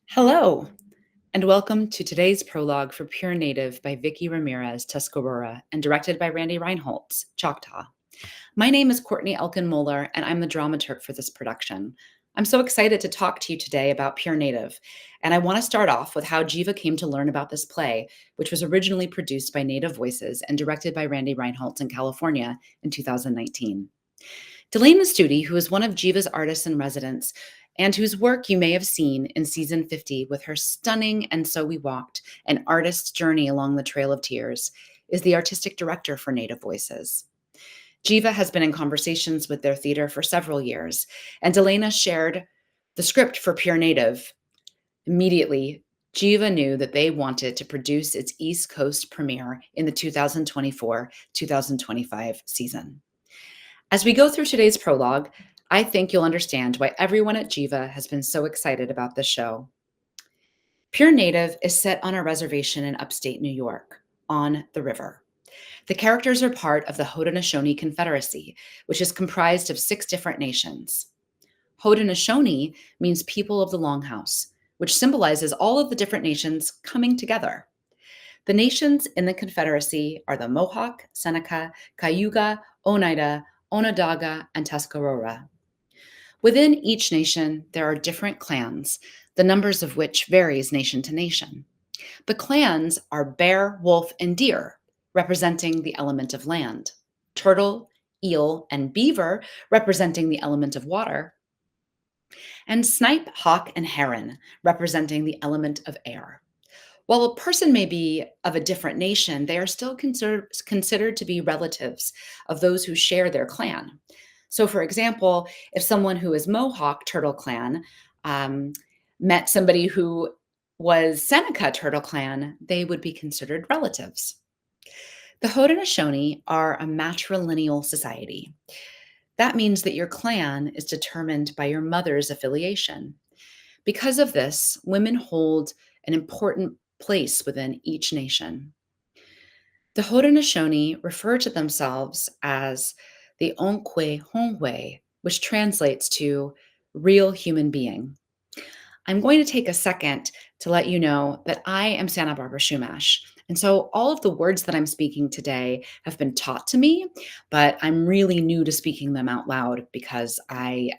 Hello, and welcome to today's prologue for Pure Native by Vickie Ramirez, Tuscarora, and directed by Reinholz, Chocktaw. My name is Courtney Elkin Mohler, and I'm the dramaturg for this production. I'm so excited to talk to you today about Pure Native, and I want to start off with how Jiva came to learn about this play, which was originally produced by Native Voices and directed by Randy Reinholz in California in 2019. Delane Mastudi, who is one of Jiva's artists in residence, and whose work you may have seen in season 50 with her stunning And So We Walked, an artist's journey along the Trail of Tears, is the artistic director for Native Voices. Jiva has been in conversations with their theater for several years, and Delana shared the script for Pure Native. Immediately, Jiva knew that they wanted to produce its East Coast premiere in the 2024-2025 season. As we go through today's prologue, I think you'll understand why everyone at Jiva has been so excited about this show. Pure Native is set on a reservation in upstate New York, on the river. The characters are part of the Haudenosaunee Confederacy, which is comprised of 6 different nations. Haudenosaunee means people of the Longhouse, which symbolizes all of the different nations coming together. The nations in the Confederacy are the Mohawk, Seneca, Cayuga, Oneida, Onondaga, and Tuscarora. Within each nation, there are different clans, the numbers of which varies nation to nation. The clans are bear, wolf, and deer, representing the element of land, turtle, eel, and beaver, representing the element of water, and snipe, hawk, and heron, representing the element of air. While a person may be of a different nation, they are still considered to be relatives of those who share their clan. So, for example, if someone who is Mohawk Turtle Clan met somebody who was Seneca Turtle Clan, they would be considered relatives. The Haudenosaunee are a matrilineal society. That means that your clan is determined by your mother's affiliation. Because of this, women hold an important place within each nation. The Haudenosaunee refer to themselves as the Onkwe Hongwe, which translates to real human being. I'm going to take a second to let you know that I am Santa Barbara Chumash. And so all of the words that I'm speaking today have been taught to me, but I'm really new to speaking them out loud because I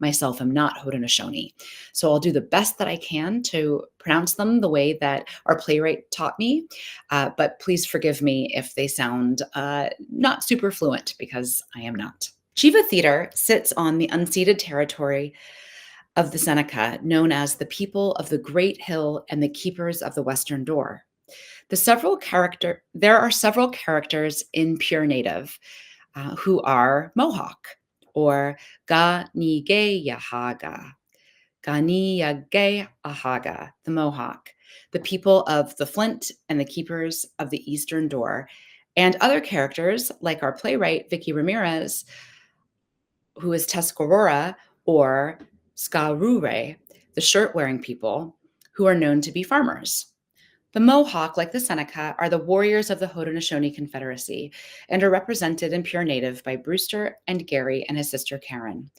myself am not Haudenosaunee. So I'll do the best that I can to pronounce them the way that our playwright taught me, but please forgive me if they sound not super fluent because I am not. Jiva Theater sits on the unceded territory of the Seneca, known as the people of the Great Hill and the keepers of the Western Door. There are several characters in Pure Native who are Mohawk, or Ganigeyahaga, Ganiyageahaga, the Mohawk, the people of the Flint and the keepers of the Eastern Door, and other characters like our playwright, Vickie Ramirez, who is Tuscarora, or Skarure, the shirt-wearing people, who are known to be farmers. The Mohawk, like the Seneca, are the warriors of the Haudenosaunee Confederacy and are represented in Pure Native by Brewster and Gary and his sister Karen.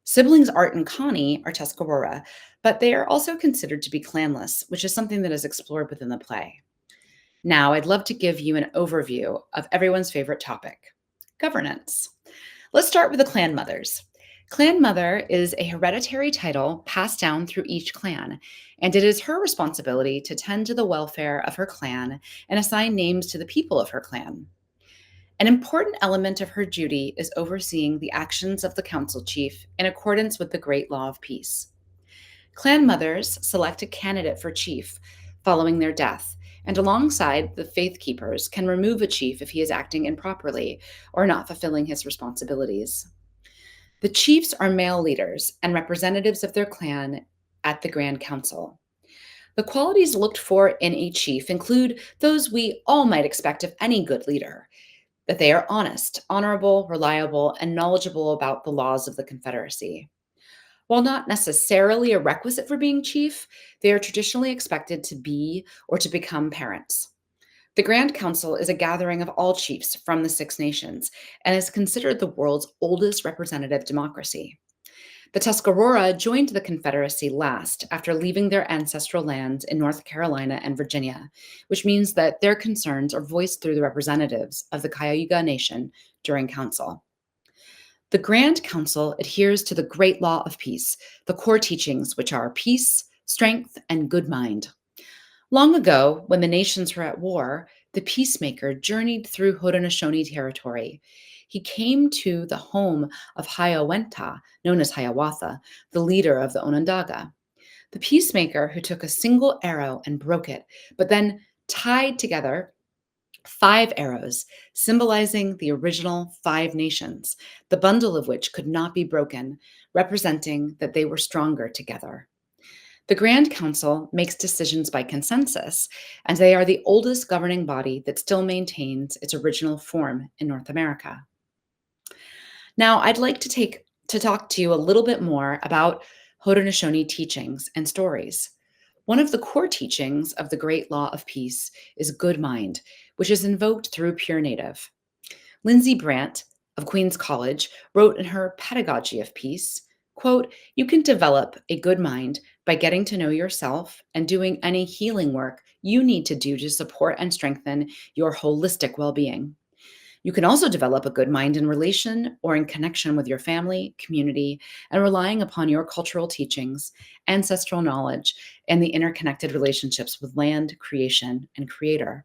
Siblings Art and Connie are Tuscarora, but they are also considered to be clanless, which is something that is explored within the play. Now, I'd love to give you an overview of everyone's favorite topic, governance. Let's start with the clan mothers. Clan mother is a hereditary title passed down through each clan, and it is her responsibility to tend to the welfare of her clan and assign names to the people of her clan. An important element of her duty is overseeing the actions of the council chief in accordance with the Great Law of Peace. Clan mothers select a candidate for chief following their death, and alongside the faith keepers can remove a chief if he is acting improperly or not fulfilling his responsibilities. The chiefs are male leaders and representatives of their clan at the Grand Council. The qualities looked for in a chief include those we all might expect of any good leader: that they are honest, honorable, reliable, and knowledgeable about the laws of the Confederacy. While not necessarily a requisite for being chief, they are traditionally expected to be or to become parents. The Grand Council is a gathering of all chiefs from the 6 nations and is considered the world's oldest representative democracy. The Tuscarora joined the Confederacy last after leaving their ancestral lands in North Carolina and Virginia, which means that their concerns are voiced through the representatives of the Cayuga Nation during council. The Grand Council adheres to the Great Law of Peace, the core teachings which are peace, strength, and good mind. Long ago, when the nations were at war, the peacemaker journeyed through Haudenosaunee territory. He came to the home of Hiawatha, known as Hiawatha, the leader of the Onondaga. The peacemaker who took a single arrow and broke it, but then tied together 5 arrows, symbolizing the original 5 nations, the bundle of which could not be broken, representing that they were stronger together. The Grand Council makes decisions by consensus, and they are the oldest governing body that still maintains its original form in North America. Now, I'd like to talk to you a little bit more about Haudenosaunee teachings and stories. One of the core teachings of the Great Law of Peace is good mind, which is invoked through Pure Native. Lindsay Brandt of Queen's College wrote in her Pedagogy of Peace, quote, "You can develop a good mind by getting to know yourself and doing any healing work you need to do to support and strengthen your holistic well-being. You can also develop a good mind in relation or in connection with your family, community, and relying upon your cultural teachings, ancestral knowledge, and the interconnected relationships with land, creation, and creator."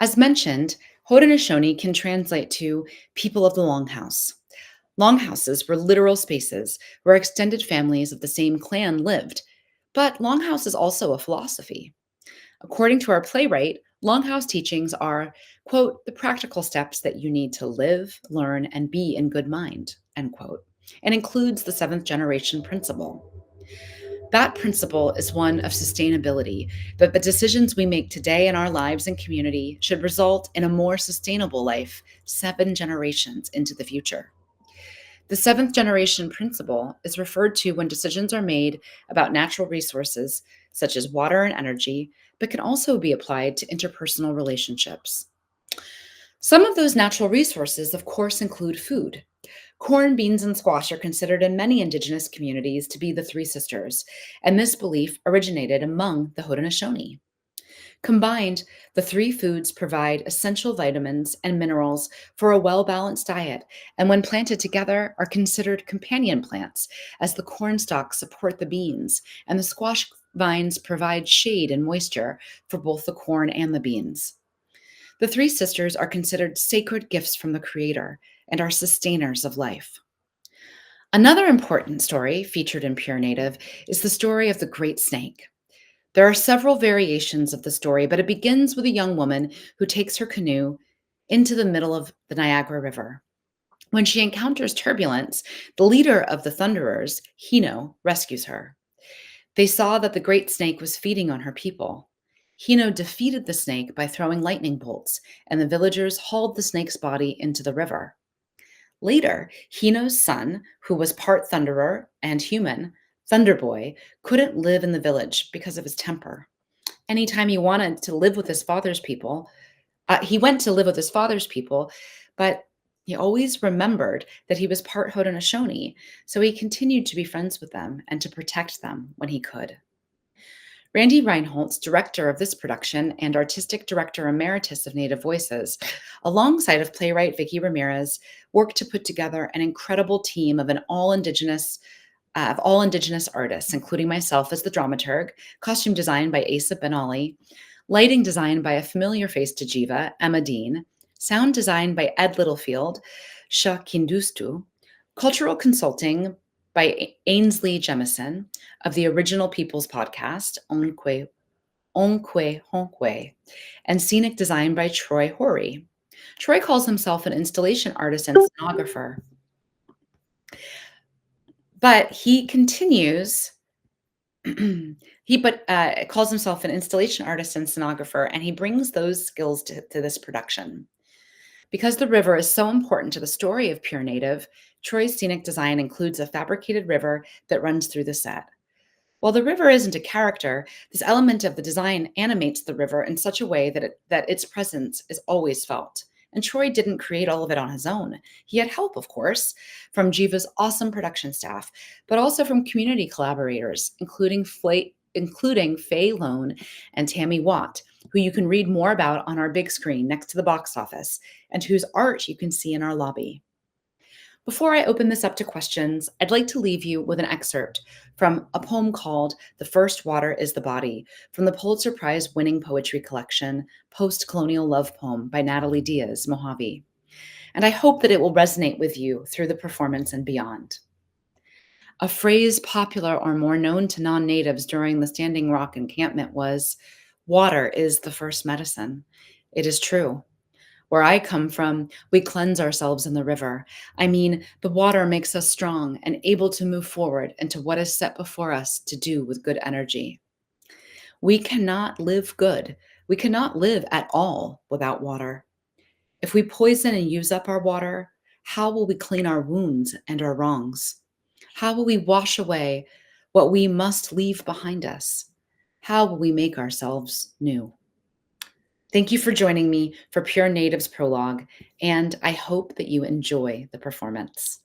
As mentioned, Haudenosaunee can translate to people of the longhouse. Longhouses were literal spaces where extended families of the same clan lived, but longhouse is also a philosophy. According to our playwright, longhouse teachings are, quote, "the practical steps that you need to live, learn, and be in good mind," end quote, and includes the 7th-generation principle. That principle is one of sustainability, that the decisions we make today in our lives and community should result in a more sustainable life 7 generations into the future. The 7th-generation principle is referred to when decisions are made about natural resources, such as water and energy, but can also be applied to interpersonal relationships. Some of those natural resources, of course, include food. Corn, beans, and squash are considered in many Indigenous communities to be the three sisters, and this belief originated among the Haudenosaunee. Combined, the three foods provide essential vitamins and minerals for a well-balanced diet, and when planted together are considered companion plants, as the corn stalks support the beans, and the squash vines provide shade and moisture for both the corn and the beans. The three sisters are considered sacred gifts from the Creator and are sustainers of life. Another important story featured in Pure Native is the story of the Great Snake. There are several variations of the story, but it begins with a young woman who takes her canoe into the middle of the Niagara River. When she encounters turbulence, the leader of the Thunderers, Hino, rescues her. They saw that the Great Snake was feeding on her people. Hino defeated the snake by throwing lightning bolts, and the villagers hauled the snake's body into the river. Later, Hino's son, who was part Thunderer and human, Thunderboy, couldn't live in the village because of his temper. Anytime he wanted to live with his father's people, he went to live with his father's people, but he always remembered that he was part Haudenosaunee, so he continued to be friends with them and to protect them when he could. Randy Reinholz, director of this production and artistic director emeritus of Native Voices, alongside of playwright Vickie Ramirez, worked to put together an incredible team of all Indigenous artists, including myself as the dramaturg, costume design by Asa Ben-Ali, lighting design by a familiar face to Jiva, Emma Dean, sound design by Ed Littlefield, Sha Kindustu, cultural consulting by Ainsley Jemison of the Original Peoples podcast, Onkwe Honkwe, and scenic design by Troy Horry. Troy calls himself an installation artist and scenographer, but he continues calls himself an installation artist and scenographer, and he brings those skills to this production. Because the river is so important to the story of Pure Native, Troy's scenic design includes a fabricated river that runs through the set. While the river isn't a character, this element of the design animates the river in such a way that its presence is always felt, And Troy didn't create all of it on his own. He had help, of course, from Jiva's awesome production staff, but also from community collaborators, including Faye Lone and Tammy Watt, who you can read more about on our big screen next to the box office, and whose art you can see in our lobby. Before I open this up to questions, I'd like to leave you with an excerpt from a poem called The First Water is the Body from the Pulitzer Prize winning poetry collection, Post Colonial Love Poem by Natalie Diaz Mojave. And I hope that it will resonate with you through the performance and beyond. A phrase popular or more known to non natives during the Standing Rock encampment was, "Water is the first medicine." It is true. Where I come from, we cleanse ourselves in the river. I mean, the water makes us strong and able to move forward into what is set before us to do with good energy. We cannot live good. We cannot live at all without water. If we poison and use up our water, how will we clean our wounds and our wrongs? How will we wash away what we must leave behind us? How will we make ourselves new? Thank you for joining me for Pure Natives Prologue, and I hope that you enjoy the performance.